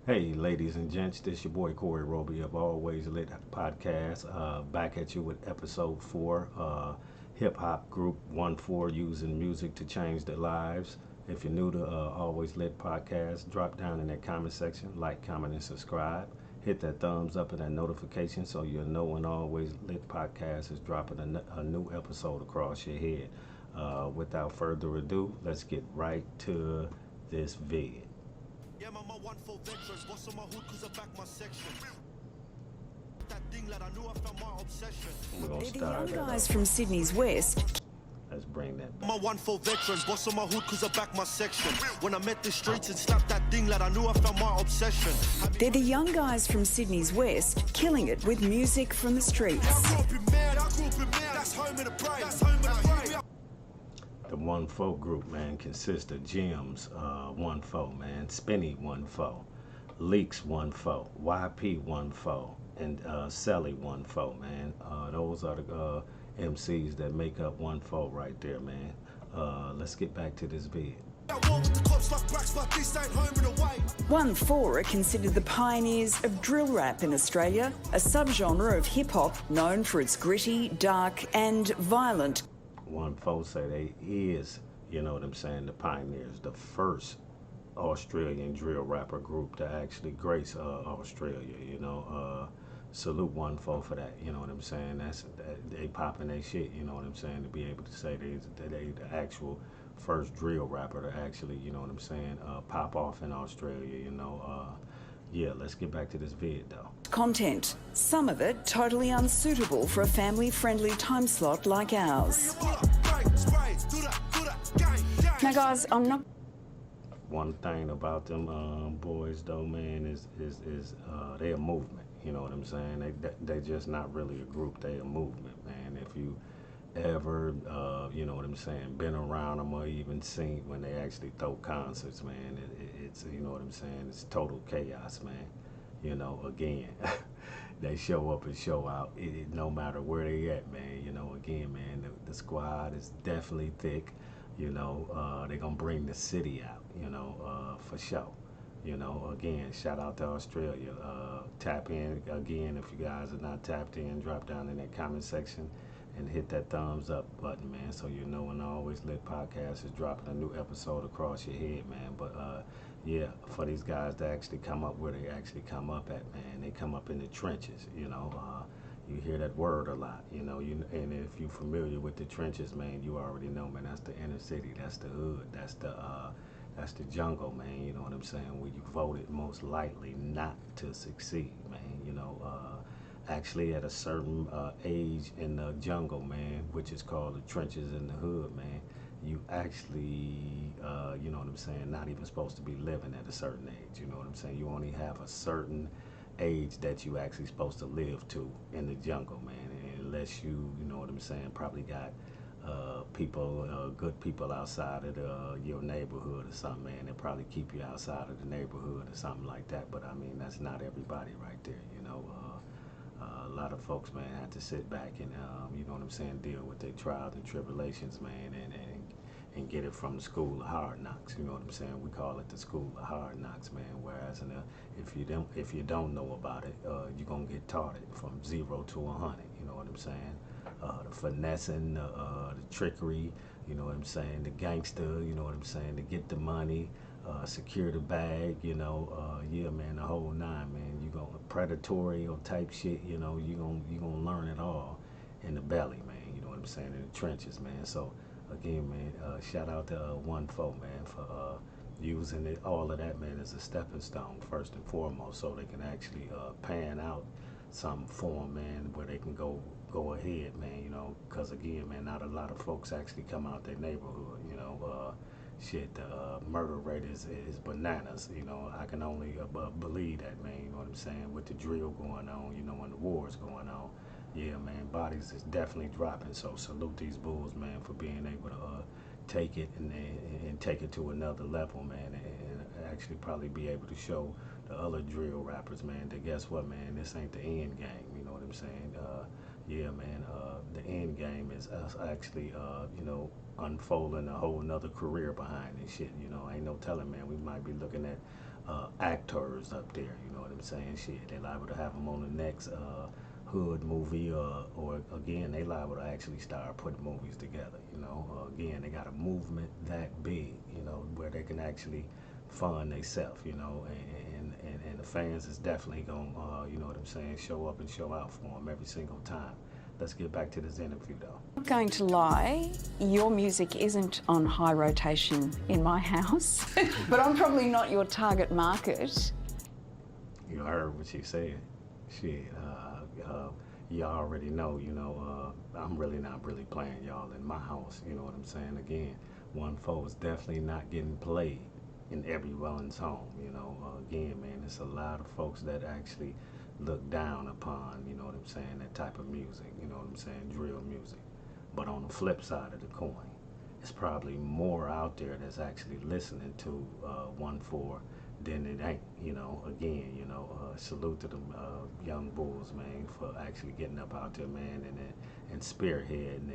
Hey, ladies and gents, this your boy Corey Roby of Always Lit Podcast. Back at you with episode 4. Hip hop group Onefour using music to change their lives. If you're new to Always Lit Podcast, drop down in that comment section, like, comment, and subscribe. Hit that thumbs up and that notification so you'll know when Always Lit Podcast is dropping a new episode across your head. Without further ado, let's get right to this vid. Yeah, man, my one for veterans. Boss on my hood cause I back my section. That thing lad, I knew I found my obsession. They're the young guys from Sydney's West. Let's bring that back. My one for veterans, boss on my hood cause I back my section. When I met the streets and slapped that thing lad, I knew I found my obsession. They're the young guys from Sydney's West, killing it with music from the streets. The Onefour group, man, consists of Gems, Onefour, man, Spinny Onefour, Leaks Onefour, YP Onefour, and Sally Onefour, man. Those are the MCs that make up Onefour right there, man. Let's get back to this vid. Onefour are considered the pioneers of drill rap in Australia, a subgenre of hip-hop known for its gritty, dark and violent. Onefour say they is, you know what I'm saying, the pioneers, the first Australian drill rapper group to actually grace Australia, you know. Salute Onefour for that, you know what I'm saying. They popping their shit, you know what I'm saying, to be able to say they the actual first drill rapper to actually, you know what I'm saying, pop off in Australia, you know. Yeah, let's get back to this vid though. Content, some of it totally unsuitable for a family-friendly time slot like ours. Now guys, I'm not... One thing about them boys though, man, is they a movement. You know what I'm saying? They just not really a group. They a movement, man. If you ever, you know what I'm saying, been around them or even seen when they actually throw concerts, man, it's, you know what I'm saying, it's total chaos, man. You know, again, they show up and show out, no matter where they at, man. You know, again, man, the squad is definitely thick. You know, they gonna bring the city out, you know, for sure. You know, again, shout out to Australia. Tap in again if you guys are not tapped in. Drop down in that comment section and hit that thumbs up button, man, so you know when the Always Lit Podcast is dropping a new episode across your head, man. But yeah, for these guys to actually come up where they actually come up at, man, they come up in the trenches. You know, you hear that word a lot. You know, and if you're familiar with the trenches, man, you already know, man. That's the inner city. That's the hood. That's the jungle, man. You know what I'm saying? Where you voted most likely not to succeed, man. You know, actually at a certain age in the jungle, man, which is called the trenches in the hood, man, you actually, you know what I'm saying, not even supposed to be living at a certain age. You know what I'm saying? You only have a certain age that you actually supposed to live to in the jungle, man. And unless you know what I'm saying, probably got people, good people outside of your neighborhood or something, man. They probably keep you outside of the neighborhood or something like that. But I mean, that's not everybody right there, you know. A lot of folks, man, have to sit back and, you know what I'm saying, deal with their trials and tribulations, man, and get it from the school of hard knocks. You know what I'm saying? We call it the school of hard knocks, man. Whereas if you don't know about it, you're gonna get taught it from 0 to 100. You know what I'm saying? The finessing, the trickery. You know what I'm saying? The gangster. You know what I'm saying? To get the money, secure the bag. You know, yeah, man, the whole nine, man. You gonna predatory or type shit. You know, you gonna learn it all in the belly, man. You know what I'm saying? In the trenches, man. So again, man, shout out to Onefour, man, for using all of that, man, as a stepping stone first and foremost, so they can actually pan out some form, man, where they can go ahead, man. You know, because again, man, not a lot of folks actually come out their neighborhood. You know, shit, the murder rate is bananas. You know, I can only believe that, man. You know what I'm saying? With the drill going on, you know, and the wars going on. Yeah, man, bodies is definitely dropping. So salute these bulls, man, for being able to take it and take it to another level, man, and actually probably be able to show the other drill rappers, man, that guess what, man, this ain't the end game. You know what I'm saying? Yeah, man, the end game is us actually, you know, unfolding a whole nother career behind this shit. You know, ain't no telling, man. We might be looking at actors up there. You know what I'm saying? Shit, they liable to have them on the next hood movie, or again, they liable to actually start putting movies together. You know, again, they got a movement that big. You know, where they can actually fund themselves. You know, and the fans is definitely gonna, you know what I'm saying, show up and show out for them every single time. Let's get back to this interview, though. I'm not going to lie, your music isn't on high rotation in my house, but I'm probably not your target market. You heard what she said. Shit, you already know, you know, I'm really not playing y'all in my house, you know what I'm saying? Again, Onefour is definitely not getting played in everyone's home, you know. Again, man, it's a lot of folks that actually look down upon, you know what I'm saying, that type of music, you know what I'm saying, drill music. But on the flip side of the coin, it's probably more out there that's actually listening to Onefour than it ain't, you know. Again, you know, salute to them young bulls, man, for actually getting up out there, man, and spearheading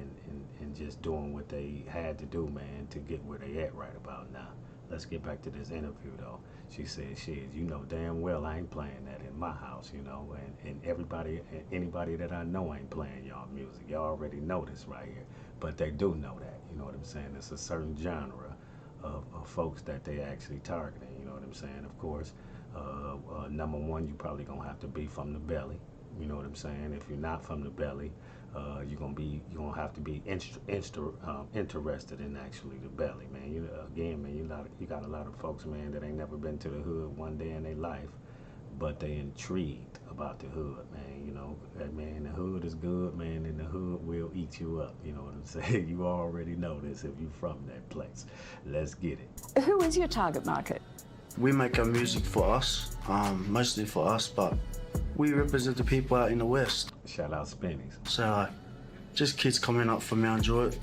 and just doing what they had to do, man, to get where they at right about now. Let's get back to this interview, though. She said, shit, you know damn well I ain't playing that in my house, you know, and anybody that I know ain't playing y'all music. Y'all already know this right here, but they do know that, you know what I'm saying? It's a certain genre of folks that they actually targeting, you know what I'm saying? Of course, number one, you probably gonna have to be from the belly, you know what I'm saying? If you're not from the belly, you're gonna have to be interested in actually the belly, man. You again, man, you got a lot of folks, man, that ain't never been to the hood one day in their life, but they intrigued about the hood, man. You know, man, the hood is good, man, and the hood will eat you up. You know what I'm saying? You already know this if you from that place. Let's get it. Who is your target market? We make our music for us, mostly for us, but we represent the people out in the West. Shout out Spinnies. So, just kids coming up from Mount Druitt,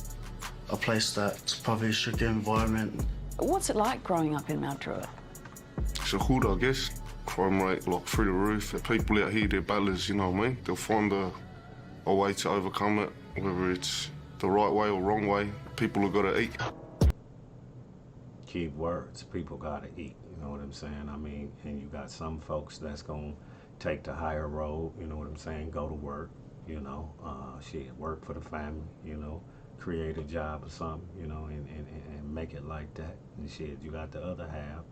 a place that's probably a strict environment. What's it like growing up in Mount Druitt? It's a hood, I guess. Crime rate like through the roof. People out here, they're battlers, you know what I mean? They'll find a way to overcome it, whether it's the right way or wrong way. People have got to eat. Keep words. People gotta eat. You know what I'm saying? I mean, and you got some folks that's gonna take the higher road. You know what I'm saying? Go to work. You know, shit, work for the family. You know, create a job or something. You know, and make it like that. And shit, you got the other half.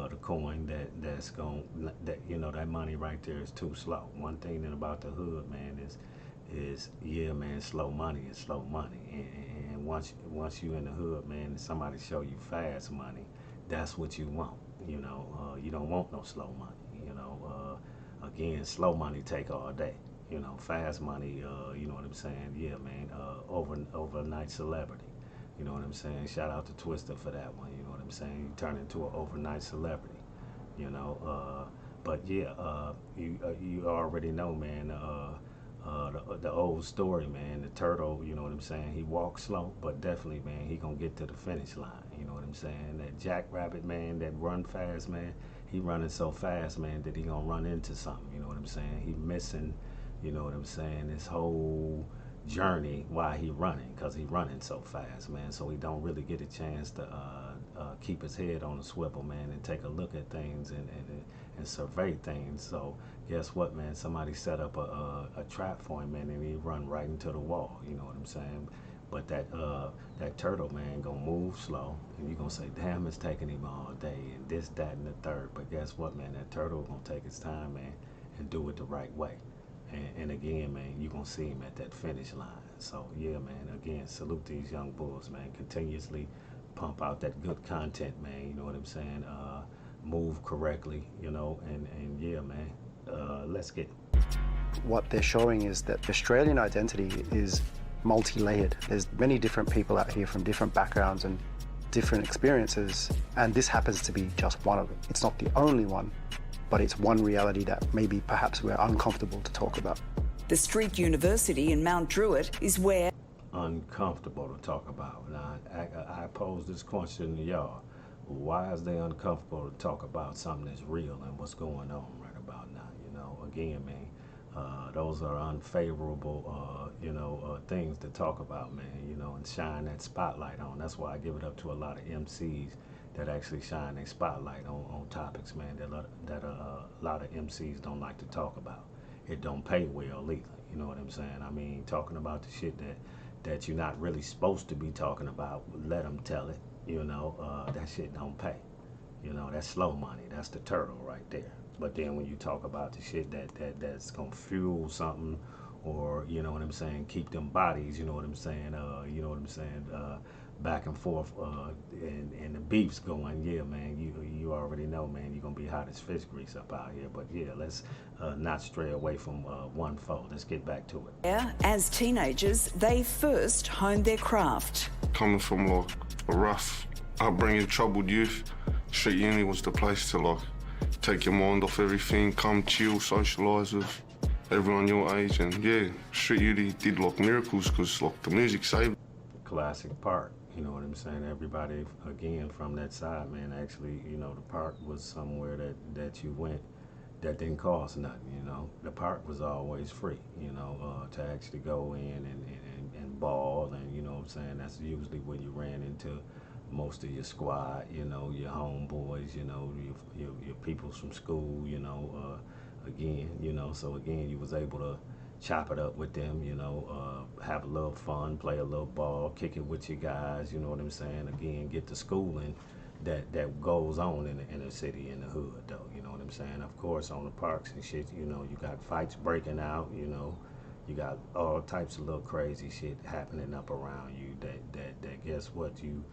The coin that you know, that money right there is too slow. One thing that about the hood, man, is yeah, man, slow money is slow money, and once you in the hood, man, and somebody show you fast money, that's what you want. You know, you don't want no slow money. You know, again, slow money take all day. You know, fast money, you know what I'm saying? Yeah, man, overnight celebrity. You know what I'm saying? Shout out to Twister for that one. You know what I'm saying? You turn into an overnight celebrity. You know, but yeah, you already know, man. The old story, man. The turtle. You know what I'm saying? He walks slow, but definitely, man, he gonna get to the finish line. You know what I'm saying? That jackrabbit, man, that run fast, man. He running so fast, man, that he gonna run into something. You know what I'm saying? He missing. You know what I'm saying? This whole journey while he running, because he running so fast, man, so he don't really get a chance to keep his head on a swivel, man, and take a look at things and survey things. So guess what, man, somebody set up a trap for him, man, and he run right into the wall. You know what I'm saying? But that turtle, man, gonna move slow, and you gonna say, damn, it's taking him all day and this, that, and the third. But guess what, man, that turtle gonna take his time, man, and do it the right way. And again, man, you're going to see him at that finish line. So, yeah, man, again, salute these young bulls, man. Continuously pump out that good content, man. You know what I'm saying? Move correctly, you know, and yeah, man, let's get it. What they're showing is that Australian identity is multi-layered. There's many different people out here from different backgrounds and different experiences, and this happens to be just one of them. It's not the only one, but it's one reality that maybe perhaps we're uncomfortable to talk about. The Street University in Mount Druitt is where... Uncomfortable to talk about. Now, I pose this question to y'all. Why is they uncomfortable to talk about something that's real and what's going on right about now? You know, again, man, those are unfavorable, you know, things to talk about, man, you know, and shine that spotlight on. That's why I give it up to a lot of MCs that actually shine a spotlight on topics, man, that a lot of MCs don't like to talk about. It don't pay well either. You know what I'm saying? I mean, talking about the shit that you're not really supposed to be talking about, let them tell it. You know, that shit don't pay. You know, that's slow money. That's the turtle right there. But then when you talk about the shit that's gonna fuel something, or you know what I'm saying, keep them bodies, you know what I'm saying, back and forth, and the beef's going, yeah, man, you already know, man, you're gonna be hot as fish grease up out here. But yeah, let's not stray away from Onefour. Let's get back to it. Yeah, as teenagers, they first honed their craft. Coming from like a rough upbringing, troubled youth, Street Uni was the place to like take your mind off everything, come chill, socialise with everyone your age, and yeah, Street Uni did like miracles because like the music saved. Classic park, you know what I'm saying? Everybody, again, from that side, man, actually, you know, the park was somewhere that you went that didn't cost nothing, you know. The park was always free, you know, to actually go in and ball, and you know what I'm saying, that's usually when you ran into most of your squad, you know, your homeboys, you know, your peoples from school, you know, again, you know, so again, you was able to chop it up with them, you know, have a little fun, play a little ball, kick it with your guys, you know what I'm saying, again, get the schooling that goes on in the inner city, in the hood, though, you know what I'm saying. Of course, on the parks and shit, you know, you got fights breaking out, you know, you got all types of little crazy shit happening up around you that guess what, you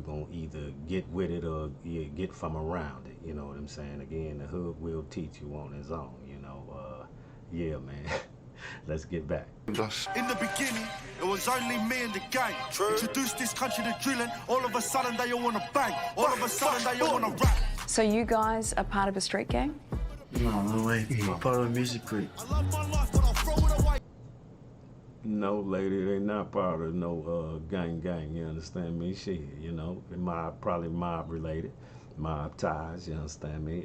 gonna either get with it or you get from around it, you know what I'm saying. Again, the hood will teach you on its own, you know. Yeah, man. Let's get back. In the beginning, it was only me and the gang. Introduced this country to drilling. All of a sudden, they all wanna bang. All of a sudden, they all wanna rap. So you guys are part of a street gang? No way. Part of a music group. I love my life, but I'll throw it away. No, lady, they not part of no gang, you understand me? Shit, you know, probably mob related, mob ties, you understand me?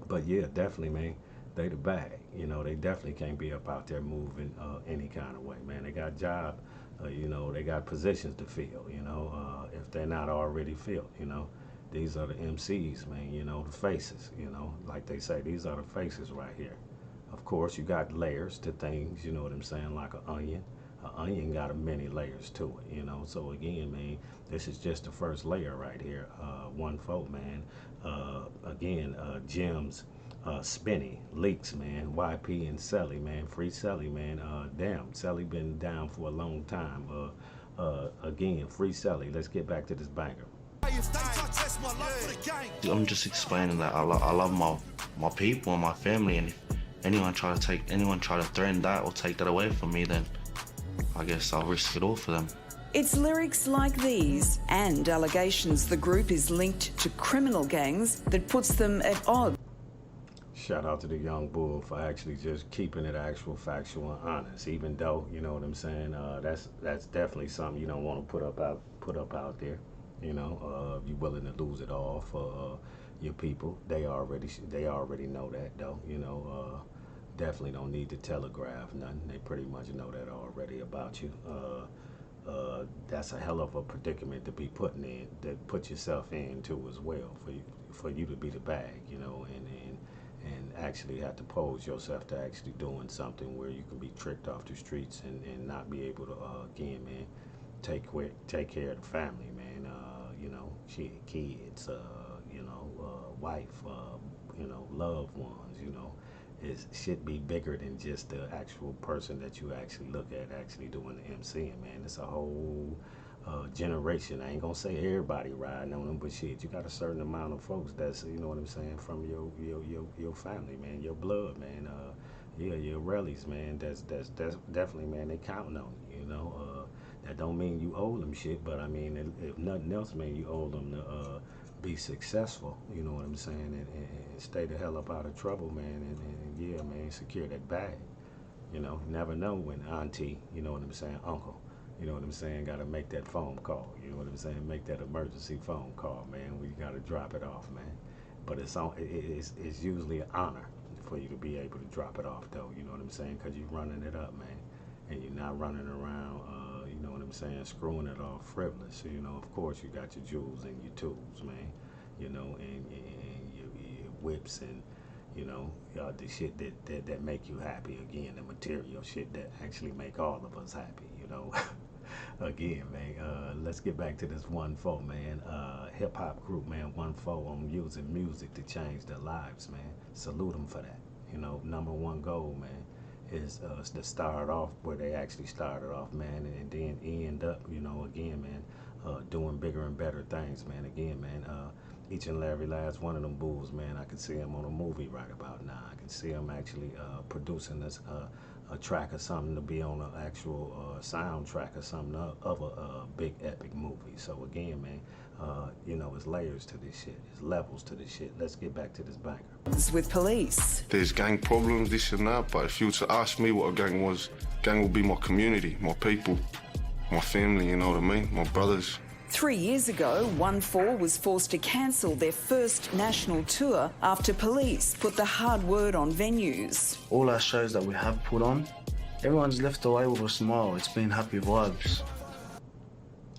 But yeah, definitely, man, they the bag. You know, they definitely can't be up out there moving any kind of way, man. They got job, you know, they got positions to fill, you know, if they're not already filled, you know. These are the MCs, man, you know, the faces, you know, like they say, these are the faces right here. Of course, you got layers to things, you know what I'm saying, like an onion. An onion got many layers to it, you know. So again, man, this is just the first layer right here. Onefour, man. Again, Gems, Spinny, Leaks, man, YP and Selly, man. Free Selly, man. Damn, Selly been down for a long time. Again, free Selly. Let's get back to this banger. I'm just explaining that I love my people and my family, and if anyone try to threaten that or take that away from me, then I guess I'll risk it all for them. It's lyrics like these and allegations the group is linked to criminal gangs that puts them at odds. Shout out to the young bull for actually just keeping it actual, factual, and honest. Even though, you know what I'm saying, that's definitely something you don't want to put up out there. You know, you're willing to lose it all for your people. They already know that, though. You know, definitely don't need to telegraph nothing. They pretty much know that already about you. That's a hell of a predicament to be put yourself into as well, for you to be the bag, you know, and actually have to pose yourself to actually doing something where you can be tricked off the streets and not be able to again, man, take care of the family, man. You know, shit, kids, you know, wife, you know, loved ones, you know. It should be bigger than just the actual person that you actually look at actually doing the MCing, man. It's a whole generation. I ain't gonna say everybody riding on them, but shit, you got a certain amount of folks that's, you know what I'm saying, from your family, man, your blood, man. Yeah, your relics, man. That's definitely, man. They counting on you, you know. That don't mean you owe them shit, but I mean, if nothing else, man, you owe them to be successful, you know what I'm saying, and stay the hell up out of trouble, man, and yeah, man, secure that bag. You know, never know when auntie, you know what I'm saying, uncle, you know what I'm saying, got to make that phone call, you know what I'm saying, make that emergency phone call, man, we got to drop it off, man. But it's usually an honor for you to be able to drop it off, though, you know what I'm saying, because you're running it up, man, and you're not running around, you know what I'm saying, screwing it off frivolous. So, you know, of course you got your jewels and your tools, man, you know, and your whips and, you know, the shit that make you happy. Again, the material shit that actually make all of us happy, you know. Again, man, let's get back to this Onefour, man. Hip hop group, man, Onefour, on using music to change their lives, man. Salute them for that. You know, #1 goal, man, is to start off where they actually started off, man, and then end up, you know, again, man, doing bigger and better things, man. Again, man, each and every last one of them bulls, man, I can see them on a movie right about now. I can see them actually producing this a track or something to be on an actual soundtrack or something of a big epic movie. So again, man, you know, it's layers to this shit, it's levels to this shit. Let's get back to this banger. With police. There's gang problems, this and that, but if you were to ask me what a gang was, gang would be my community, my people, my family, you know what I mean, my brothers. 3 years ago, Onefour was forced to cancel their first national tour after police put the hard word on venues. All our shows that we have put on, everyone's left away with a smile. It's been happy vibes.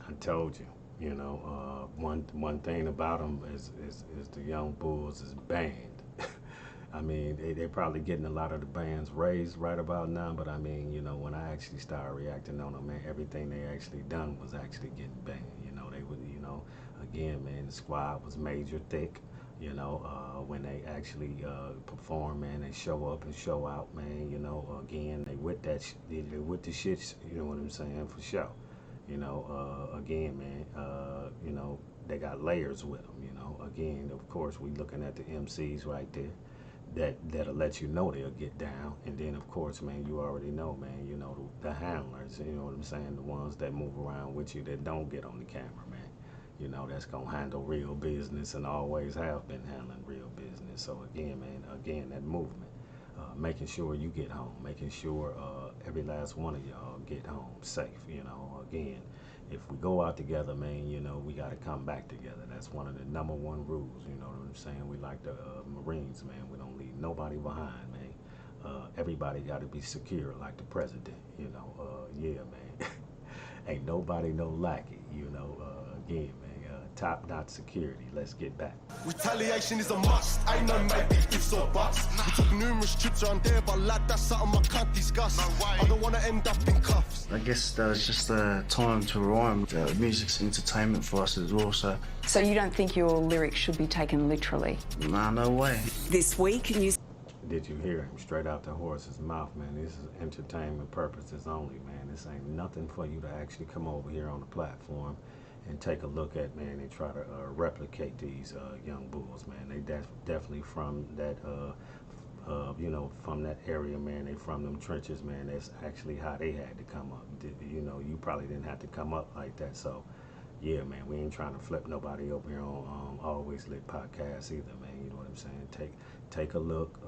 I told you, you know, one thing about them is the young bulls is banned. I mean, they're probably getting a lot of the bands raised right about now, but I mean, you know, when I actually started reacting on them, man, everything they actually done was actually getting banned. You know, they would, you know, again, man, the squad was major thick. You know, when they actually perform, man, they show up and show out, man. You know, again, they with that, they with the shit. You know what I'm saying, for sure. You know, again, man, you know, they got layers with them. You know, again, of course, we looking at the MCs right there. That'll let you know they'll get down, and then of course, man, you already know, man, you know, the handlers, you know what I'm saying, the ones that move around with you that don't get on the camera, man, you know, that's gonna handle real business and always have been handling real business. So again, man, again, that movement, making sure you get home, making sure every last one of y'all get home safe. You know, again, if we go out together, man, you know, we got to come back together. That's one of the #1 rules, you know what I'm saying? We like the Marines, man. We don't leave nobody behind, man. Everybody got to be secure like the president, you know. Yeah, man. Ain't nobody no lackey, you know. Again, man, top-notch security. Let's get back. Retaliation is a must. Ain't no maybe ifs or buts. We took numerous trips around there, but lad, that's something I can't discuss. I don't want to end up in cuffs. I guess there's just a time to rhyme. Music's entertainment for us as well, so... So you don't think your lyrics should be taken literally? Nah, no way. This week, news. Did you hear him? Straight out the horse's mouth, man. This is entertainment purposes only, man. This ain't nothing for you to actually come over here on the platform and take a look at, man, and try to replicate these young bulls, man. They definitely from that, you know, from that area, man. They from them trenches, man. That's actually how they had to come up. You know, you probably didn't have to come up like that. So, yeah, man, we ain't trying to flip nobody over here on Always Lit Podcast either, man. You know what I'm saying? Take a look.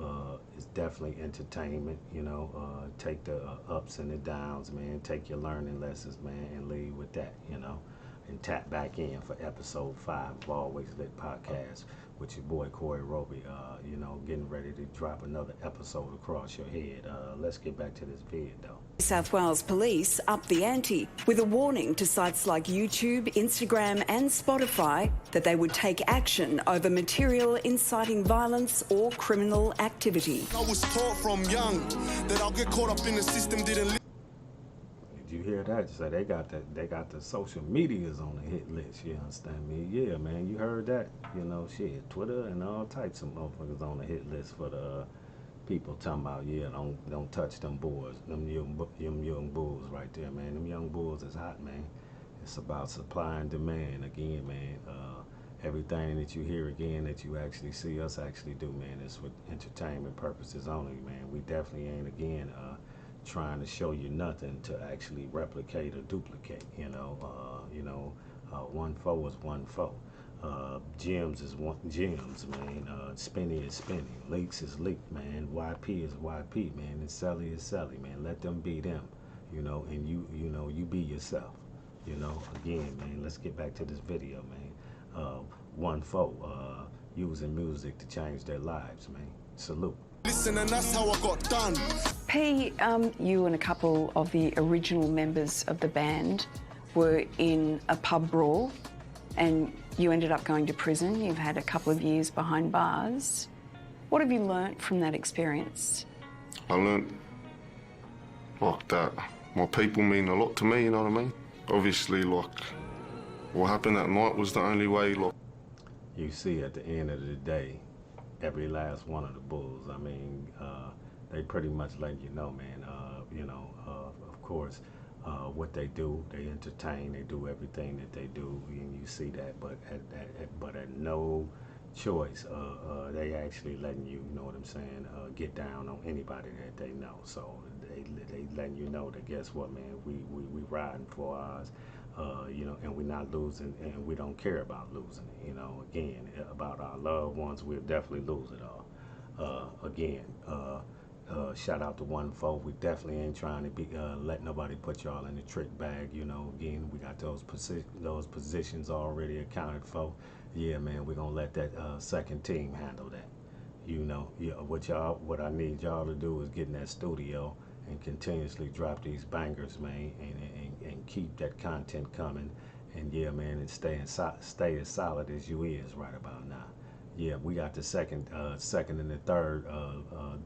It's definitely entertainment, you know. Take the ups and the downs, man. Take your learning lessons, man, and leave with that, you know. And tap back in for episode 5 of Always Lit Podcast with your boy Corey Roby, you know, getting ready to drop another episode across your head. Let's get back to this vid, though. South Wales Police upped the ante with a warning to sites like YouTube, Instagram and Spotify that they would take action over material inciting violence or criminal activity. I was taught from young that I'll get caught up in the system, didn't live. Did you hear that? So they got the social medias on the hit list, you understand me? Yeah, man, you heard that? You know, shit, Twitter and all types of motherfuckers on the hit list for the people talking about, yeah, don't touch them boys, them young bulls right there, man. Them young bulls is hot, man. It's about supply and demand again, man. Everything that you hear again, that you actually see us actually do, man, is for entertainment purposes only, man. We definitely ain't again trying to show you nothing to actually replicate or duplicate. You know, Onefour is Onefour. Gems is gems, man. Spinny is spinny. Leaks is leak, man. YP is YP, man. And Selly is Selly, man. Let them be them, you know. And you know, you be yourself. You know, again, man. Let's get back to this video, man. Onefour using music to change their lives, man. Salute. Listen, and that's how I got done. P, you and a couple of the original members of the band were in a pub brawl and you ended up going to prison. You've had a couple of years behind bars. What have you learnt from that experience? I learnt like that my people mean a lot to me, you know what I mean? Obviously, like, what happened that night was the only way, like... You see, at the end of the day, every last one of the bulls, I mean, they pretty much let you know, man, of course, what they do, they entertain, they do everything that they do, and you see that, but at no choice, they actually letting you know what I'm saying, get down on anybody that they know. So they letting you know that, guess what, man, we riding for ours, and we're not losing, and we don't care about losing it. Again, about our loved ones, we'll definitely lose it all. Shout out to Onefour. We definitely ain't trying to be let nobody put y'all in the trick bag. Again, we got those positions already accounted for. Yeah, man, we're gonna let that second team handle that. What I need y'all to do is get in that studio and continuously drop these bangers, man, and keep that content coming. And yeah, man, and stay as solid as you is right about now. Yeah, we got the second and the third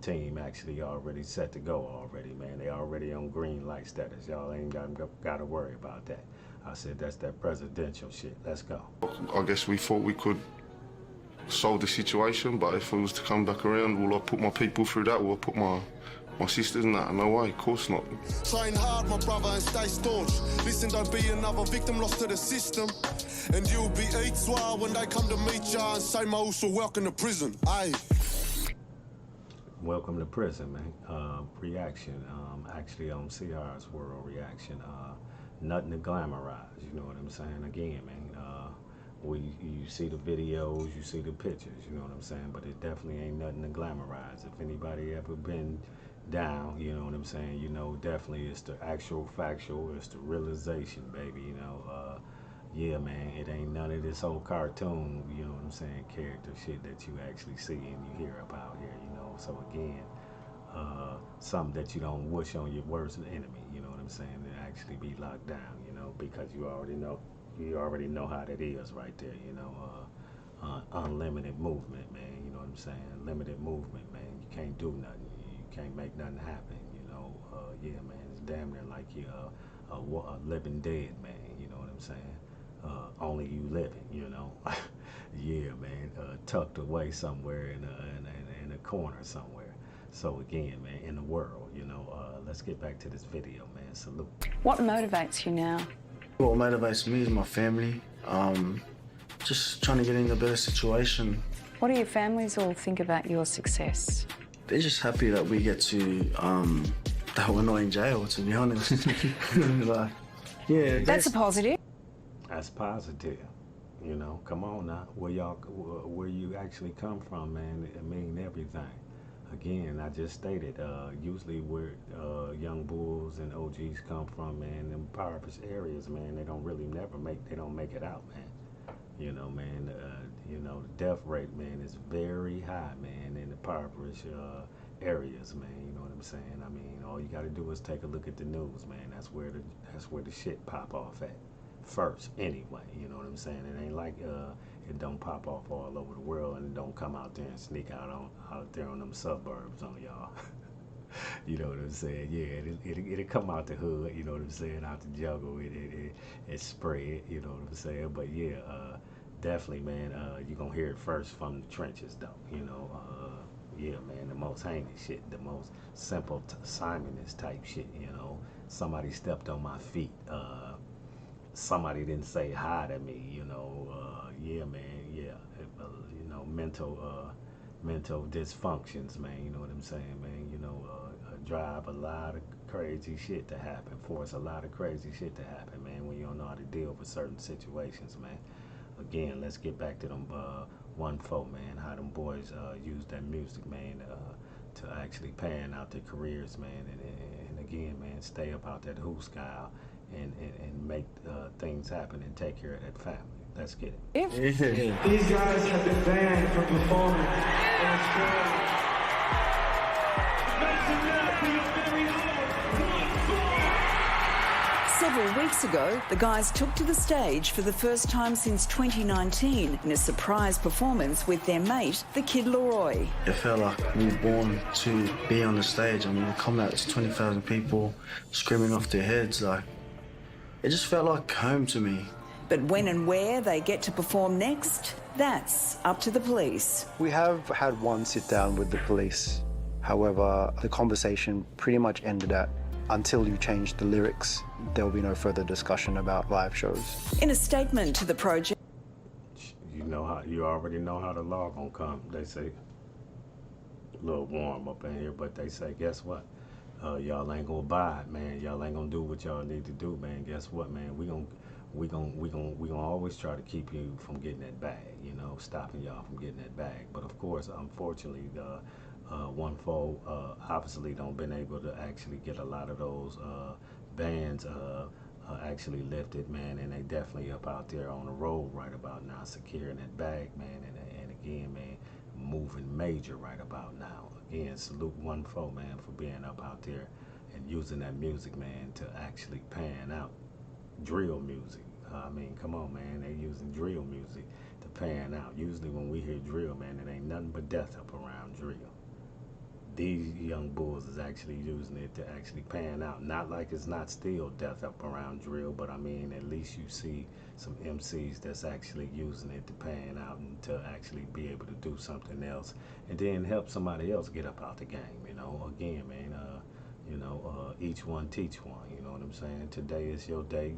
team actually already set to go already, man. They already on green light status. Y'all ain't got to worry about that. I said that's that presidential shit. Let's go. I guess we thought we could solve the situation, but if it was to come back around, will I put my people through that? Will I put my sisters in that? No way, of course not. Train hard, my brother, and stay staunch. Listen, don't be another victim lost to the system. And you'll be eat swire when they come to meet ya and say, also welcome to prison. Aye. Welcome to prison, man. Reaction. Actually on CR's World Reaction. Nothing to glamorize, you know what I'm saying? Again, man, you see the videos, you see the pictures, you know what I'm saying? But it definitely ain't nothing to glamorize. If anybody ever been down, you know what I'm saying? Definitely it's the actual factual, it's the realization, baby, yeah, man, it ain't none of this old cartoon, you know what I'm saying, character shit that you actually see and you hear about here, So again, something that you don't wish on your worst enemy, you know what I'm saying, to actually be locked down, because you already know how that is right there, unlimited movement, man, you know what I'm saying, limited movement, man, you can't do nothing, you can't make nothing happen, yeah, man, it's damn near like you're a living dead, man, you know what I'm saying, only you living, yeah, man, tucked away somewhere in a corner somewhere. So again, man, in the world, let's get back to this video, man. Salute. What motivates you now? What motivates me is my family. Just trying to get in a better situation. What do your families all think about your success? They're just happy that we get to, that we're not in jail, to be honest. Yeah. That's a positive. That's positive. Come on now. Where you actually come from, man, it mean everything. Again, I just stated, usually where young bulls and OGs come from, man, them impoverished areas, man, they don't make it out, man. The death rate, man, is very high, man, in the impoverished areas, man, you know what I'm saying? I mean, all you gotta do is take a look at the news, man. That's where the shit pop off at first, anyway, you know what I'm saying? It ain't like it don't pop off all over the world and it don't come out there and sneak out there on them suburbs on y'all. You know what I'm saying? Yeah, it'll come out the hood, you know what I'm saying, out the jungle, it spread, you know what I'm saying? But yeah, definitely, man, you're gonna hear it first from the trenches, though, yeah, man, the most heinous shit, the most simple Simonist type shit, somebody stepped on my feet, somebody didn't say hi to me, yeah, man, yeah, mental dysfunctions, man, you know what I'm saying, man, drive a lot of crazy shit to happen, force a lot of crazy shit to happen, man, when you don't know how to deal with certain situations, man. Again, let's get back to them Onefour, man, how them boys use that music, man, to actually pan out their careers, man, and again, man, stay up out that hooscow and make things happen and take care of that family. Let's get it. These guys have been banned from performing in Australia. Several weeks weeks ago, the guys took to the stage for the first time since 2019 in a surprise performance with their mate, the Kid Laroi. It felt like we were born to be on the stage. I mean, we come out to 20,000 people screaming off their heads. Like, it just felt like home to me. But when and where they get to perform next, that's up to the police. We have had one sit down with the police. However, the conversation pretty much ended at, until you change the lyrics, there will be no further discussion about live shows. In a statement to the project, you already know how the law gonna come. They say a little warm up in here, but they say, guess what? Y'all ain't gonna abide, man. Y'all ain't gonna do what y'all need to do, man. Guess what, man? We gonna always try to keep you from getting that bag, you know, stopping y'all from getting that bag. But of course, unfortunately, Onefour obviously don't been able to actually get a lot of those bans actually lifted, man, and they definitely up out there on the road right about now, securing that bag, man, and again, man, moving major right about now. Again, salute Onefour, man, for being up out there and using that music, man, to actually pan out drill music. I mean, come on, man, they using drill music to pan out. Usually when we hear drill, man, it ain't nothing but death up around drill. These young bulls is actually using it to actually pan out. Not like it's not still death up around drill, but I mean, at least you see some MCs that's actually using it to pan out and to actually be able to do something else and then help somebody else get up out the game, you know. Again, man, each one teach one, you know what I'm saying? Today is your day.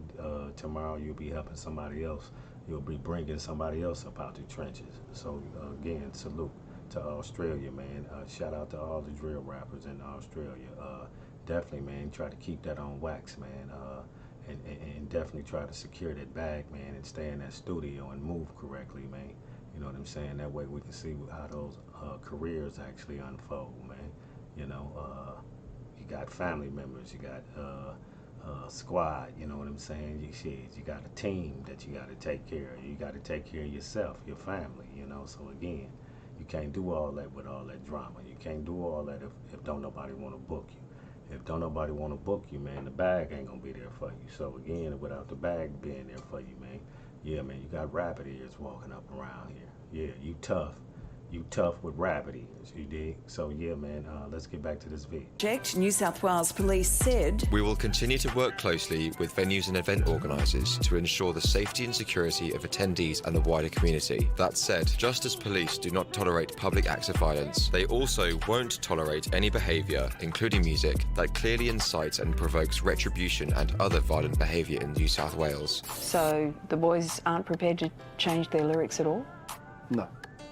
Tomorrow you'll be helping somebody else. You'll be bringing somebody else up out the trenches. So again, salute to Australia, man. Shout out to all the drill rappers in Australia. Definitely, man, try to keep that on wax, man. And definitely try to secure that bag, man, and stay in that studio and move correctly, man. You know what I'm saying? That way we can see how those careers actually unfold, man. You know, you got family members, you got squad, you know what I'm saying? You got a team that you got to take care of. You got to take care of yourself, your family, you know. So again, you can't do all that with all that drama. You can't do all that if don't nobody want to book you. If don't nobody want to book you, man, the bag ain't gonna be there for you. So again, without the bag being there for you, man, yeah, man, you got rabbit ears walking up around here. Yeah, you tough. You tough with rabbit ears, you dig? So yeah, man, let's get back to this video. New South Wales Police said, "We will continue to work closely with venues and event organisers to ensure the safety and security of attendees and the wider community. That said, just as police do not tolerate public acts of violence, they also won't tolerate any behaviour, including music, that clearly incites and provokes retribution and other violent behaviour in New South Wales." So the boys aren't prepared to change their lyrics at all?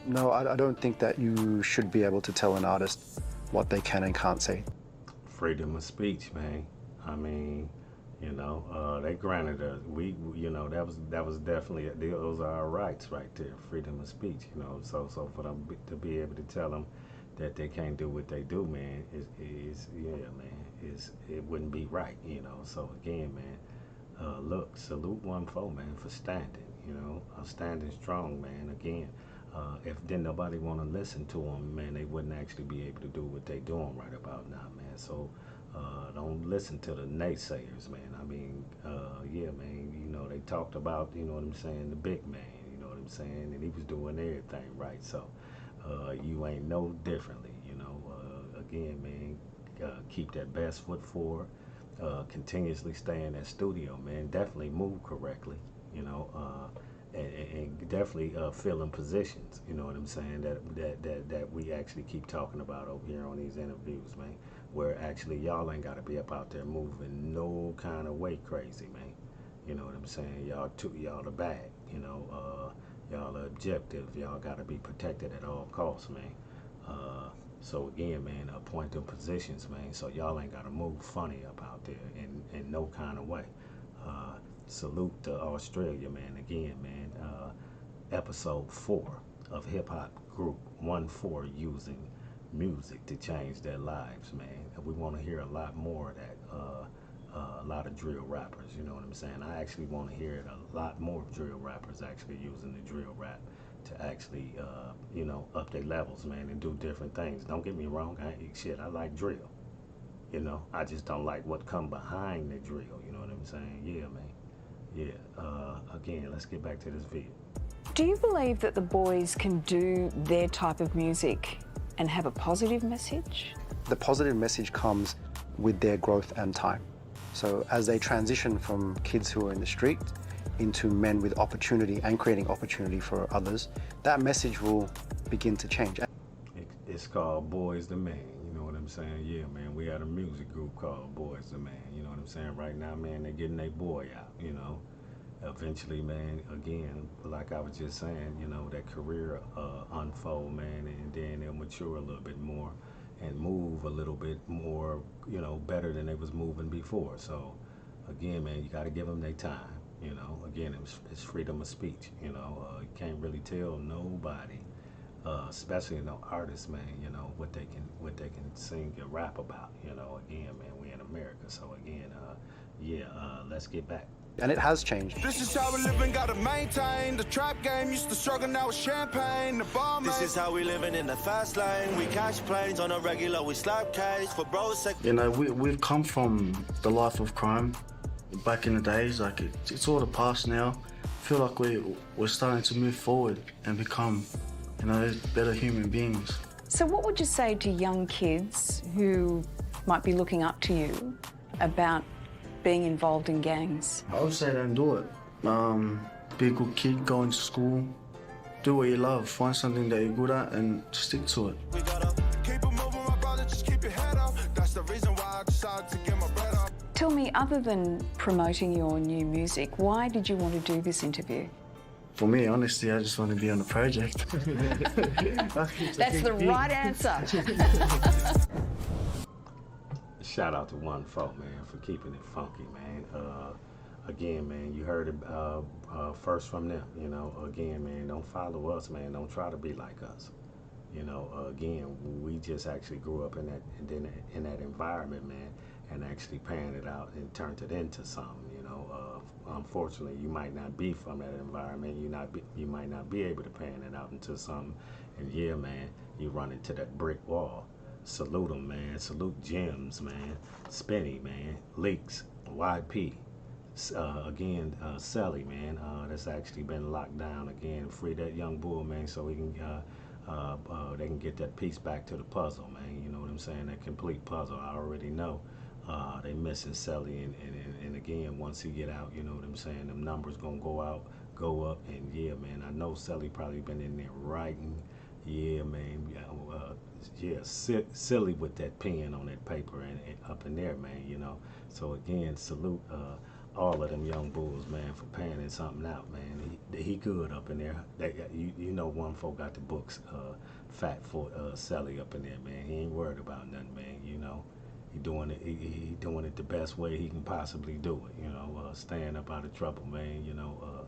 No, I don't think that you should be able to tell an artist what they can and can't say. Freedom of speech, man. I mean, you know, they granted us. You know, that was definitely, those are our rights right there. Freedom of speech, you know. So for them to be able to tell them that they can't do what they do, man, it wouldn't be right, you know. So again, man, look, salute Onefour, man, for standing, you know, standing strong, man. Again. If didn't nobody want to listen to them, man, they wouldn't actually be able to do what they doing right about now, man. So don't listen to the naysayers, man. I mean, yeah, man, you know, they talked about, you know what I'm saying, the big man, you know what I'm saying, and he was doing everything right. So you ain't no differently, you know. Again, man, keep that best foot forward. Continuously stay in that studio, man. Definitely move correctly, you know. And definitely fill in positions, you know what I'm saying, that we actually keep talking about over here on these interviews, man, where actually y'all ain't got to be up out there moving no kind of way crazy, man. You know what I'm saying? Y'all the bag, you know, y'all are objective. Y'all got to be protected at all costs, man. So again, man, appoint them positions, man, so y'all ain't got to move funny up out there in no kind of way. Salute to Australia, man. Again, man, episode 4 of hip-hop group Onefour using music to change their lives, man. And we want to hear a lot more of that, a lot of drill rappers, you know what I'm saying? I actually want to hear it, a lot more drill rappers actually using the drill rap to actually, you know, up their levels, man, and do different things. Don't get me wrong, I like drill. You know, I just don't like what come behind the drill, you know what I'm saying? Yeah, man. yeah, again, let's get back to this video. Do you believe that the boys can do their type of music and have a positive message? The positive message comes with their growth and time. So as they transition from kids who are in the street into men with opportunity and creating opportunity for others, that message will begin to change. It's called Boyz II Men, you know what I'm saying? Yeah, man, we had a music group called Boyz II Men, you know what I'm saying? Right now, man, they're getting their boy out, you know? Eventually, man, again, like I was just saying, you know, that career unfold, man, and then they'll mature a little bit more and move a little bit more, you know, better than they was moving before. So, again, man, you got to give them their time, you know? Again, it's freedom of speech, you know? You can't really tell nobody, especially no artists, man, you know, what they can sing and rap about, you know? Again, man, we in America, so again, let's get back. And it has changed. This is how we living, gotta maintain. The trap game used to struggle, now it's champagne. The bar, this is how we living in the fast lane. We catch planes on a regular, we slap case for bros. You know, we've come from the life of crime back in the days. Like it's all the past now. I feel like we're starting to move forward and become, you know, better human beings. So what would you say to young kids who might be looking up to you about being involved in gangs? I would say don't do it. Be a good kid, go into school, do what you love, find something that you're good at and stick to it. we gotta keep it moving, my brother, just keep your head up. That's the reason why I decided to get my bread up. Tell me, other than promoting your new music, why did you want to do this interview? For me, honestly, I just want to be on the project. That's the right answer. Shout out to Onefour, man, for keeping it funky, man. Again, man, you heard it first from them, you know. Again, man, don't follow us, man. Don't try to be like us. You know, again, we just actually grew up in that environment, man, and actually panned it out and turned it into something, you know. Unfortunately, you might not be from that environment. You might not be able to pan it out into something. And yeah, man, you run into that brick wall. Salute them, man. Salute Gems, man. Spinny, man. Leaks, YP. Again, Sally, man. That's actually been locked down again. Free that young bull, man, so he can they can get that piece back to the puzzle, man. You know what I'm saying? That complete puzzle. I already know they missing Sally, and again, once he get out, you know what I'm saying? Them numbers gonna go up, and yeah, man. I know Sally probably been in there writing. Yeah, man. Silly with that pen on that paper and up in there, man, you know. So again, salute all of them young bulls, man, for panning something out, man. He good up in there. You know, Onefour got the books fat for Sally up in there, man. He ain't worried about nothing, man, you know. He doing it the best way he can possibly do it, you know. Staying up out of trouble, man, you know.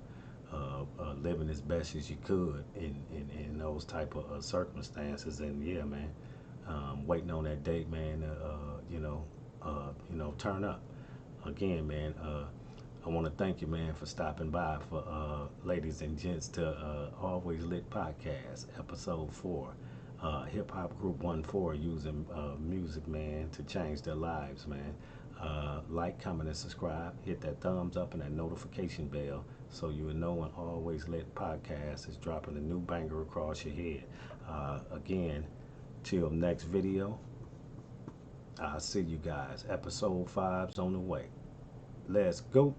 Living as best as you could in those type of circumstances, and yeah, man, waiting on that date, man, turn up. Again, man, I want to thank you, man, for stopping by for ladies and gents to Always Lit Podcast, episode 4. Hip hop group Onefour using music, man, to change their lives, man. Like, comment, and subscribe. Hit that thumbs up and that notification bell so you will know when Always Lit Podcast is dropping a new banger across your head. Again, till next video, I'll see you guys. Episode 5's on the way. Let's go.